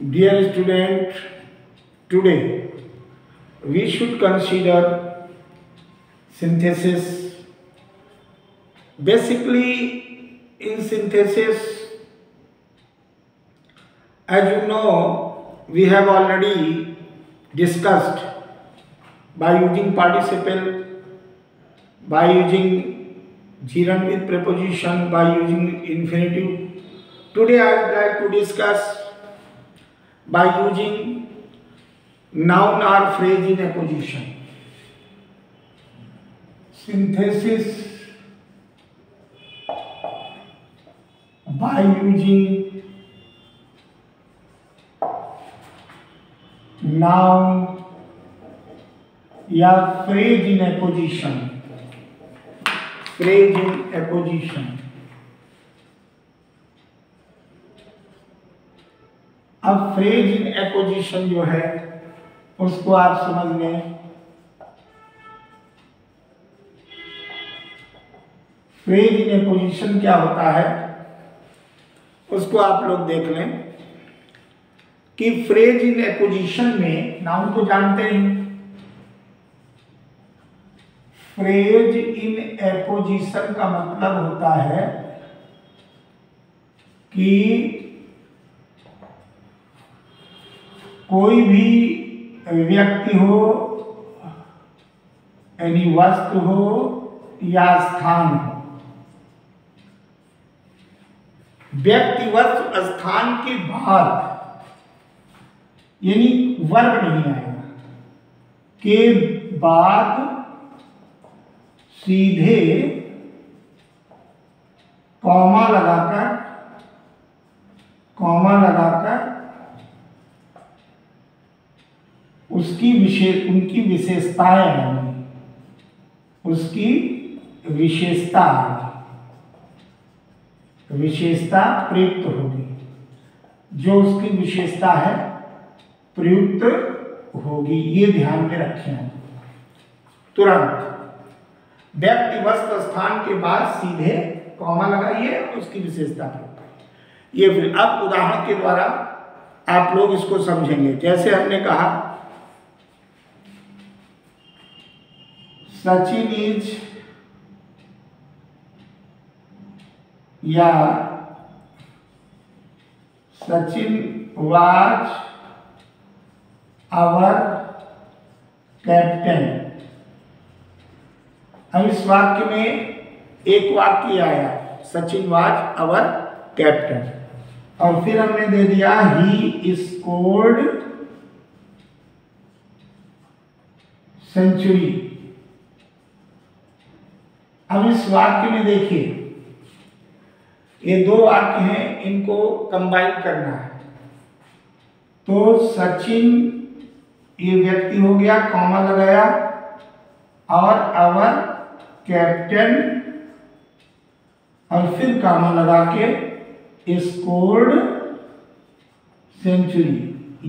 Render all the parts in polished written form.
Dear student, today we should consider synthesis. Basically, in synthesis, as you know, we have already discussed by using participle, by using gerund with preposition, by using infinitive. Today I would like to discuss by using noun or phrase in apposition. Synthesis by using noun या phrase in apposition. Phrase in apposition. अब phrase in apposition जो है उसको आप समझ लें। Phrase in apposition क्या होता है उसको आप लोग देख लें कि फ्रेज इन एपोजिशन में नाउन तो जानते हैं। फ्रेज इन एपोजिशन का मतलब होता है कि कोई भी व्यक्ति हो, यानी वस्तु हो या स्थान हो, व्यक्ति वस्तु स्थान के बाद यानी वर्ब नहीं आएगा, के बाद सीधे कॉमा लगाकर उनकी विशेषताएं आएंगी, उसकी विशेषता प्रयुक्त होगी, जो उसकी विशेषता है प्रयुक्त होगी। ये ध्यान में रखें। तुरंत व्यक्ति वस्तु स्थान के बाद सीधे कॉमा लगाइए, उसकी विशेषता प्रयुक्त। ये फिर अब उदाहरण के द्वारा आप लोग इसको समझेंगे। जैसे हमने कहा सचिन इज या सचिन वाज आवर कैप्टन। अब इस वाक्य में एक वाक्य आया सचिन वाज आवर कैप्टन, और फिर हमने दे दिया ही स्कोर्ड सेंचुरी। अब इस वाक्य में देखिए ये दो वाक्य हैं, इनको कंबाइन करना है। तो सचिन ये व्यक्ति हो गया, कॉमा लगाया, और आवर कैप्टन और फिर कॉमा लगा के स्कोर्ड सेंचुरी।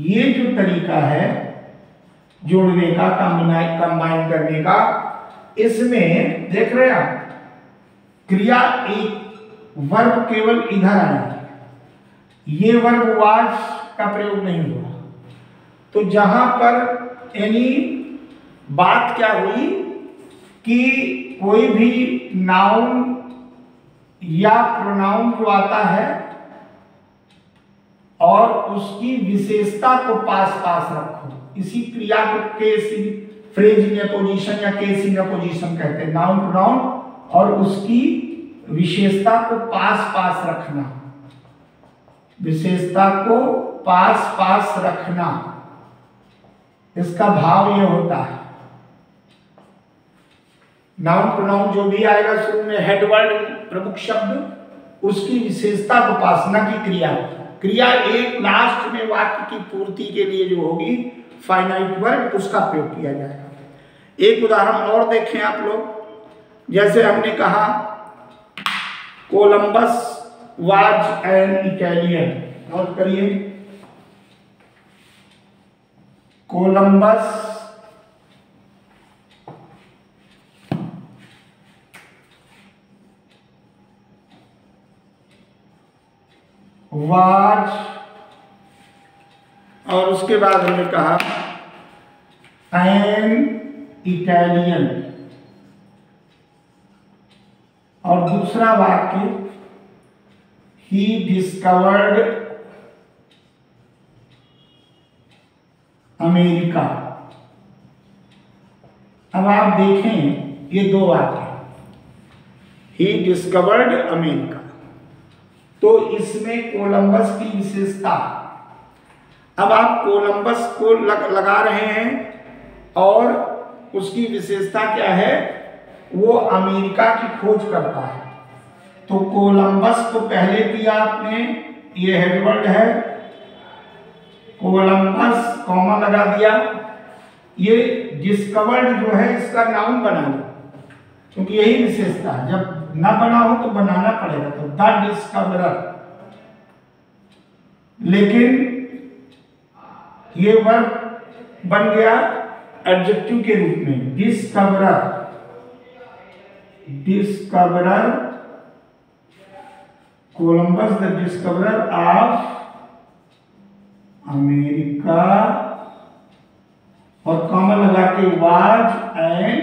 ये जो तरीका है जोड़ने का, कंबाइन करने का, इसमें देख रहे हैं आप क्रिया एक वर्ब केवल इधर आया, ये वर्ब वाज का प्रयोग नहीं हुआ। तो जहां पर यानी बात क्या हुई कि कोई भी नाउन या प्रोनाउन जो आता है और उसकी विशेषता को पास रखो, इसी क्रिया को case in phrase in apposition या केस इन एपोजिशन कहते हैं। नाउन प्रोनाउन और उसकी विशेषता को पास रखना, विशेषता को पास रखना, इसका भाव यह होता है। नाउन प्रोनाउन जो भी आएगा शुरू में हेडवर्ड प्रमुख शब्द, उसकी विशेषता को पास, न कि क्रिया एक लास्ट में वाक्य की पूर्ति के लिए जो होगी फाइनाइट वर्ब, उसका प्रयोग किया जाएगा। एक उदाहरण और देखें आप लोग। जैसे हमने कहा Columbus was an Italian, note करिए कोलंबस वाज और उसके बाद हमने कहा एन इटालियन, और दूसरा वाक्य ही डिस्कवर्ड अमेरिका। अब आप देखें ये दो वाक्य, ही डिस्कवर्ड अमेरिका, तो इसमें कोलंबस की विशेषता, अब आप कोलंबस को लगा रहे हैं और उसकी विशेषता क्या है, वो अमेरिका की खोज करता है। तो कोलंबस को पहले दिया आपने, ये हेडवर्ड है, कोलंबस कॉमा लगा दिया, ये डिस्कवर्ड जो है इसका नाउन बना लो, क्योंकि यही विशेषता है, जब ना बना हो तो बनाना पड़ेगा, तो द डिस्कवरर। लेकिन ये वर्ब बन गया एडजेक्टिव के रूप में, discoverer, discoverer, Columbus the discoverer of America, और कॉमा लगा के was an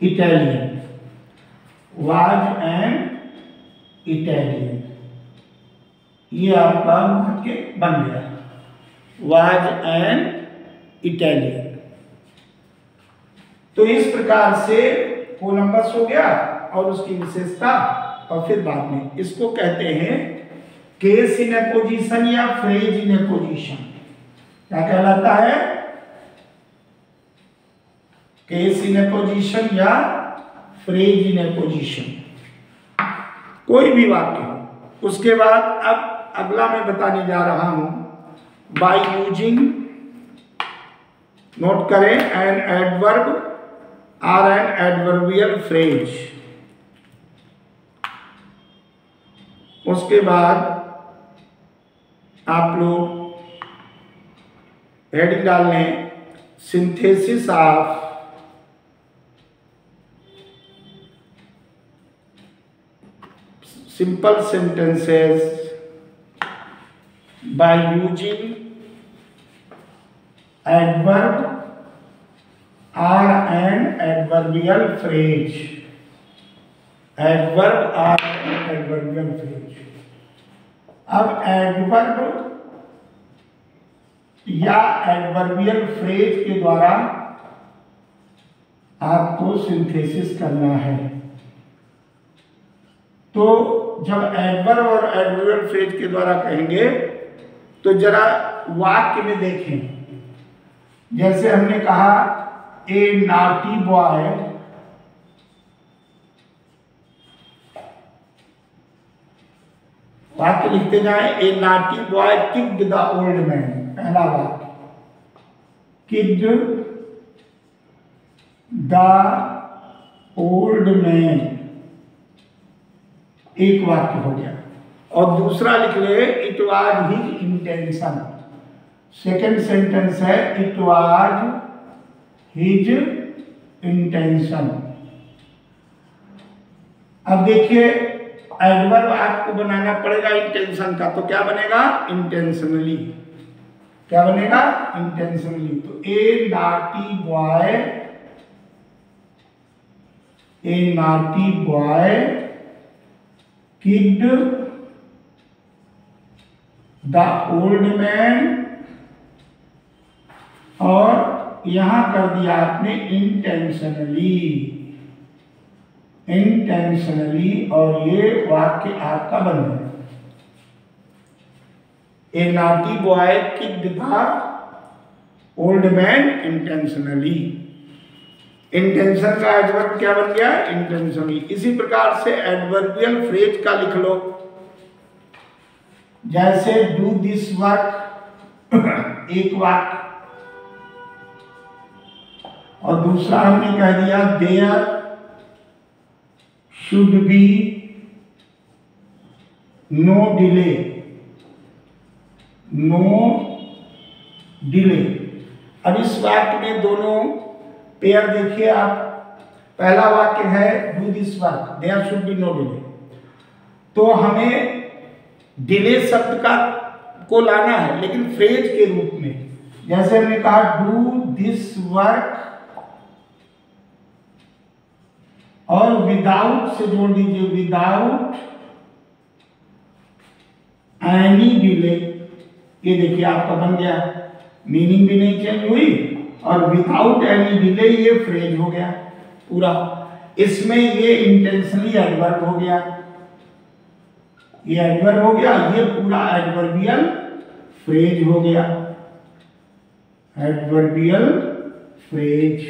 Italian, was an Italian, ये आपका वाक्य बन गया, वाज एन इटालियन। तो इस प्रकार से कोलंबस हो गया और उसकी विशेषता, और फिर बाद में इसको कहते हैं केस इन ए पोजीशन या फ्रेज इन ए पोजीशन। क्या कहलाता है, केस इन ए पोजीशन या फ्रेज इन ए पोजीशन, कोई भी वाक्य हो। उसके बाद अब अगला मैं बताने जा रहा हूं, बाय यूजिंग, नोट करें, एन एडवर्ब और एन एडवर्बियल फ्रेज। उसके बाद आप लोग हेडिंग डाल लें, synthesis of simple sentences by using adverb or an adverbial phrase, adverb or an adverbial phrase। अब adverb या adverbial phrase के द्वारा आपको सिंथेसिस करना है। तो जब adverb और adverbial phrase के द्वारा कहेंगे तो जरा वाक्य में देखें, जैसे हमने कहा ए नॉटी बॉय, वाक्य लिखते जाएं, a naughty boy kicked the old man, पहला वाक्य, किक्ड द ओल्ड मैन, एक वाक्य हो गया। और दूसरा लिख ले, it was his intention, second sentence है इट वाज हिज इंटेंशन। अब देखिए एडवर्ब आपको बनाना पड़ेगा इंटेंशन का, तो क्या बनेगा, इंटेंशनली, क्या बनेगा, इंटेंशनली। तो a naughty boy, a naughty boy kicked the old man, और यहां कर दिया आपने इंटेंशनली, इंटेंशनली, और ये वाक्य आपका बन गया, a naughty boy kicked the old man intentionally. Intention का एडवर्ब क्या बन गया, इंटेंशनली। इसी प्रकार से एडवर्बियल फ्रेज का लिख लो, जैसे डू दिस वर्क, एक वाक्य, और दूसरा हमने कह दिया there should be no delay, no delay. अब इस वाक्य में दोनों पेयर देखिए आप, पहला वाक्य है do this work, there should be no delay, तो हमें डिले शब्द का को लाना है, लेकिन फ्रेज के रूप में। जैसे हमने कहा डू दिस वर्क, और विदाउट से जोड़ दीजिए, विदाउट एनी डिले। ये देखिए आपका बन गया, मीनिंग भी नहीं चेंज हुई और विदाउट एनी डिले ये फ्रेज हो गया पूरा। इसमें ये इंटेंशनली एडवर्ब हो गया, ये एडवर्ब हो गया, ये पूरा एडवर्बियल फ्रेज हो गया, एडवर्बियल फ्रेज।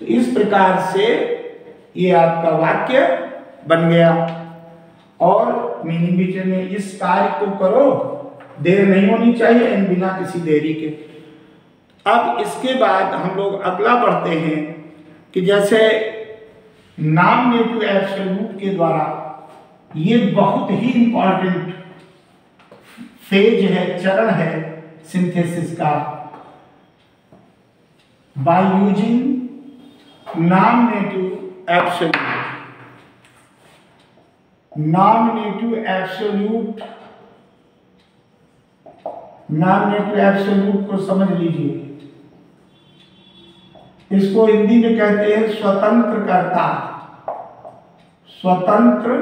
तो इस प्रकार से ये आपका वाक्य बन गया और मीनिंग भी चेंज। इस कार्य को करो, देर नहीं होनी चाहिए एंड बिना किसी देरी के। अब इसके बाद हम लोग अगला पढ़ते हैं कि जैसे नॉमिनेटिव एब्सोल्यूट के द्वारा, ये बहुत ही इंपॉर्टेंट फेज है, चरण है सिंथेसिस का। By using nominative absolute, nominative absolute, nominative absolute को समझ लीजिए। इसको हिंदी में कहते हैं स्वतंत्र कर्ता, स्वतंत्र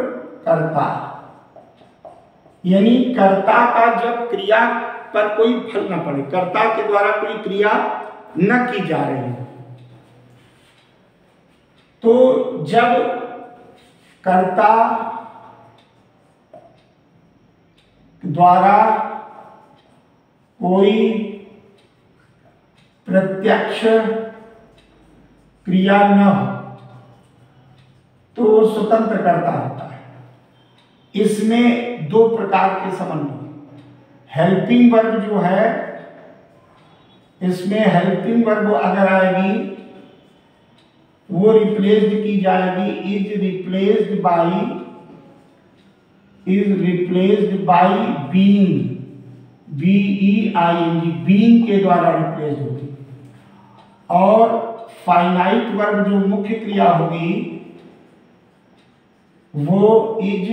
कर्ता, यानी कर्ता का जब क्रिया पर कोई फल न पड़े, कर्ता के द्वारा कोई क्रिया न की जा रही है। तो जब कर्ता द्वारा कोई प्रत्यक्ष क्रिया न हो तो स्वतंत्र कर्ता होता है। इसमें दो प्रकार के संबंध, हेल्पिंग वर्ब जो है, इसमें हेल्पिंग वर्ब अगर आएगी वो रिप्लेस्ड की जाएगी, is replaced by being, BEING, being के द्वारा रिप्लेस्ड होगी। और फाइनाइट वर्ब जो मुख्य क्रिया होगी वो is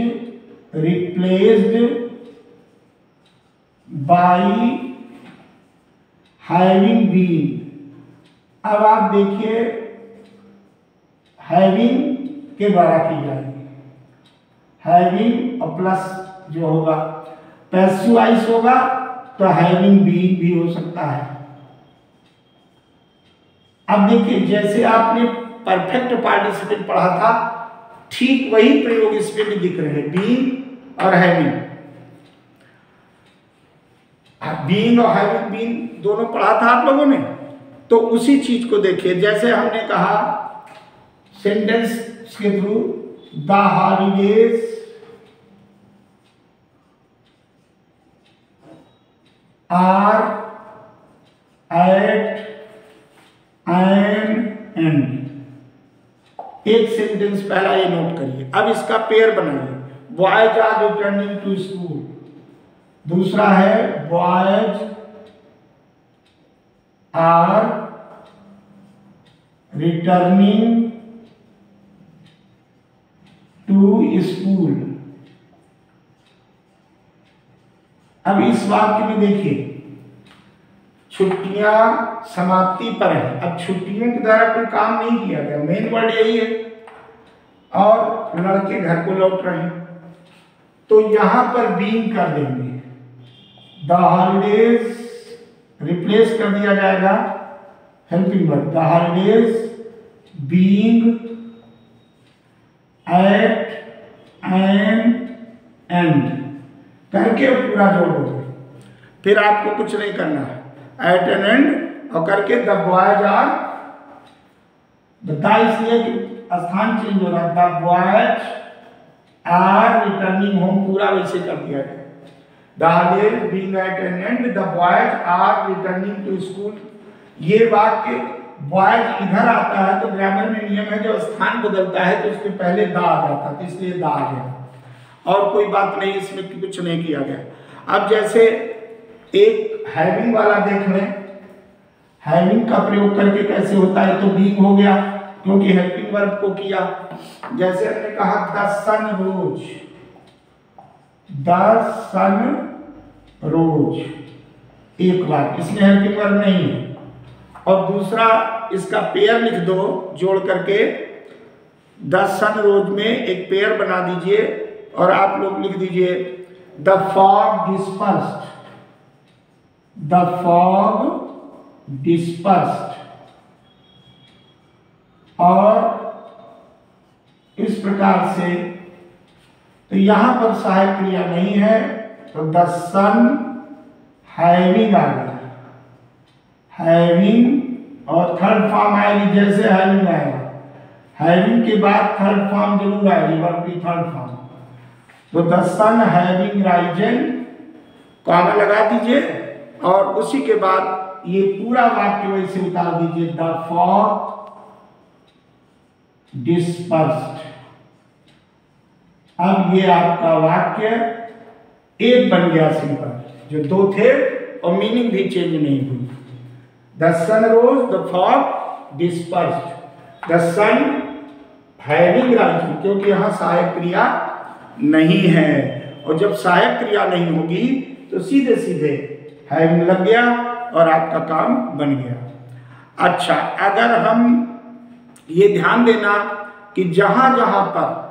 replaced by having been. अब आप देखिए हैविंग के द्वारा की जाएगी, हैविंग और प्लस जो होगा पैसिव वॉइस होगा तो हैविंग बीन भी हो सकता है। अब देखिए जैसे आपने परफेक्ट पार्टिसिपेट पढ़ा था, ठीक वही प्रयोग इसमें भी दिख रहे हैं, बीइंग और हैविंग। बीइंग और हैविंग बीन दोनों पढ़ा था आप लोगों ने, तो उसी चीज को देखिए। जैसे हमने कहा सेंटेंस के थ्रू, the holidays are at an end. एक सेंटेंस पहला ये नोट करिए। अब इसका पेयर बनाइए, boys are returning to school. दूसरा है boys are returning to school. अब इस वाक्य में देखिए छुट्टियां समाप्ति पर है। अब छुट्टियों के द्वारा कोई काम नहीं किया गया, मेन वर्ड यही है, और लड़के घर को लौट रहे हैं, तो यहां पर बीइंग कर देंगे, द हॉलीडेज रिप्लेस कर दिया जाएगा helping verb, the holidays being at an end करके पूरा जोड़ दोगे। फिर आपको कुछ नहीं करना है, एट एन एंड और करके द बॉयज आर, द इसलिए कि स्थान चेंज हो रहा है, the boys are returning home पूरा वैसे कर दिया गया। The holidays being at an end, the boys are returning to school. ये वाक्य बॉयज इधर आता है तो ग्रामर में नियम है, जो स्थान बदलता है तो उसके पहले द आ जाता है, तो इसलिए द आ गया, और कोई बात नहीं, इसमें कुछ नहीं किया गया। अब जैसे एक हैविंग वाला देख लें, हैविंग का प्रयोग करके कैसे होता है, तो बीइंग हो गया क्योंकि हेल्पिंग वर्ब को किया। जैसे हमने कहा the sun rose, the sun रोज, एक बार, इसमें हेल्पिंग वर्ब नहीं है। और दूसरा इसका पेयर लिख दो जोड़ करके, द सन रोज में एक पेयर बना दीजिए और आप लोग लिख दीजिए the fog dispersed, the fog dispersed. और इस प्रकार से, तो यहां पर सहायक क्रिया नहीं है तो द सन हैविंग आ गया, हैविंग और थर्ड फॉर्म आएगी, जैसे हैविंग आएगा, हैविंग के बाद थर्ड फॉर्म जरूर आएगी, वर्ब की थर्ड फॉर्म। तो the sun having risen, comma लगा दीजिए और उसी के बाद ये पूरा वाक्य वैसे उतार दीजिए, द फॉग डिस्पर्स्ड। अब ये आपका वाक्य एक बन गया सिंपल, जो दो थे और मीनिंग भी चेंज नहीं हुई। The sun rose, the fog dispersed, the sun having risen, क्योंकि यहां सहायक क्रिया नहीं है, और जब सहायक क्रिया नहीं होगी तो सीधे सीधे हैविंग लग गया और आपका काम बन गया। अच्छा, अगर हम ये ध्यान देना कि जहां जहां पर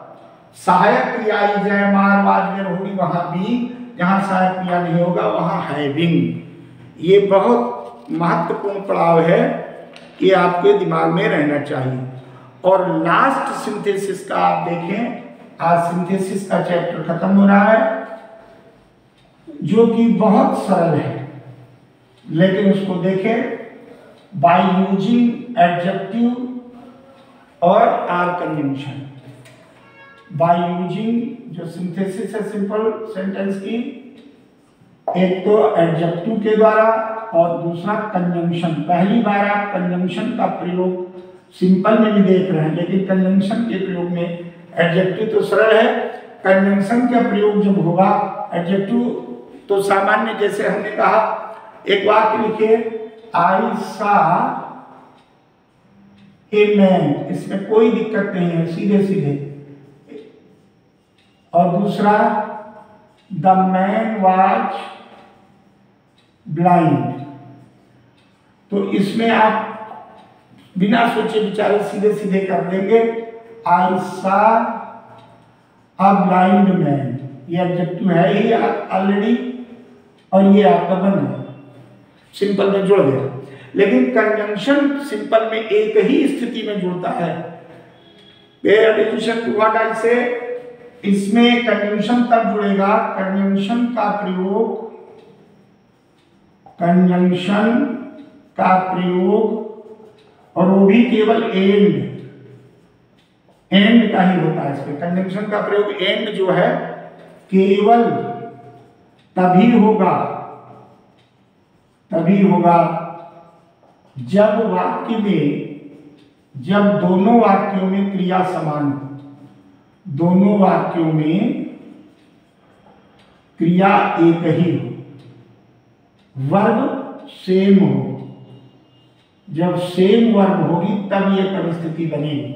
सहायक क्रिया जय मार वाजर होगी वहां भी, जहां सहायक क्रिया नहीं होगा वहां हैविंग। ये बहुत महत्वपूर्ण पड़ाव है, ये आपके दिमाग में रहना चाहिए। और लास्ट सिंथेसिस का आप देखें, आज सिंथेसिस का चैप्टर खत्म हो रहा है, जो कि बहुत सरल है, लेकिन उसको देखें। बाय यूजिंग एडजेक्टिव और आर कंजंक्शन, बाय यूजिंग जो सिंथेसिस है सिंपल सेंटेंस की, एक तो एडजेक्टिव के द्वारा और दूसरा कंजंक्शन। पहली बार आप कंजंक्शन का प्रयोग सिंपल में भी देख रहे हैं, लेकिन कंजंक्शन के प्रयोग में, एडजेक्टिव तो सरल है, कंजंक्शन का प्रयोग जब होगा, एडजेक्टिव तो सामान्य, जैसे हमने कहा, एक वाक्य लिखिए, आई सा ए मैन, इसमें कोई दिक्कत नहीं है, सीधे सीधे। और दूसरा, द मैन वाज ब्लाइंड, तो इसमें आप बिना सोचे विचारे सीधे सीधे कर देंगे, आई सा अ ब्लाइंड मैन, ये एडजेक्टिव है ही ऑलरेडी और ये आपका बन गया, सिंपल में जुड़ गया। लेकिन कंजंक्शन सिंपल में एक ही स्थिति में जुड़ता है। Pay attention to what I से, इसमें कंजंक्शन तब जुड़ेगा, कंजंक्शन का प्रयोग, कंजंक्शन का प्रयोग, और वो भी केवल एंड का ही होता है। इसमें कंजंक्शन का प्रयोग एंड जो है केवल तभी होगा जब वाक्य में, जब दोनों वाक्यों में क्रिया समान हो, दोनों वाक्यों में क्रिया एक ही हो, वर्ब सेम हो। जब सेम वर्ब होगी तब ये परिस्थिति बनेगी,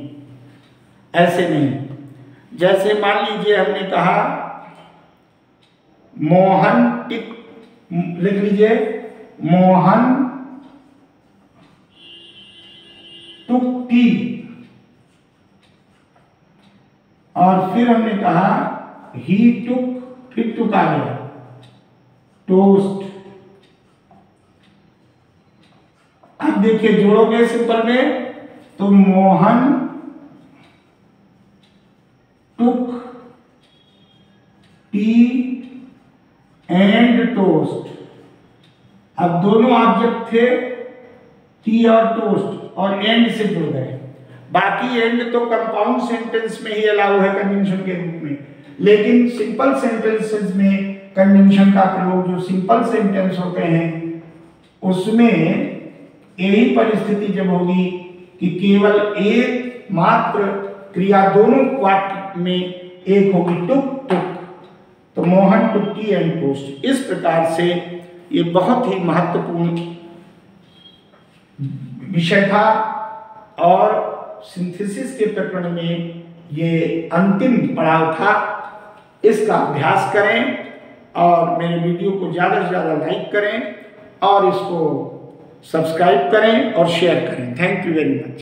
ऐसे नहीं। जैसे मान लीजिए हमने कहा मोहन टिक, लिख लीजिए, मोहन टुक टी, और फिर हमने कहा ही टुक, फिर टुक आ गया, टोस्ट। अब देखिए जोड़ोगे सिंपल में, तो मोहन टुक टी एंड टोस्ट। अब दोनों ऑब्जेक्ट थे, टी और टोस्ट, और एंड से जुड़ गए। बाकी एंड तो कंपाउंड सेंटेंस में ही अलाउ है कंजंक्शन के रूप में, लेकिन सिंपल सेंटेंसेस में कंजंक्शन का प्रयोग, जो सिंपल सेंटेंस होते हैं, उसमें यही परिस्थिति जब होगी कि केवल एक मात्र क्रिया दोनों वाक्य में एक होगी, टुक टुक, तो मोहन टुक्की एंड टोस्ट। इस प्रकार से ये बहुत ही महत्वपूर्ण विषय था, और सिंथेसिस के प्रकरण में ये अंतिम पड़ाव था। इसका अभ्यास करें और मेरे वीडियो को ज़्यादा से ज़्यादा लाइक करें और इसको सब्सक्राइब करें और शेयर करें। Thank you very much.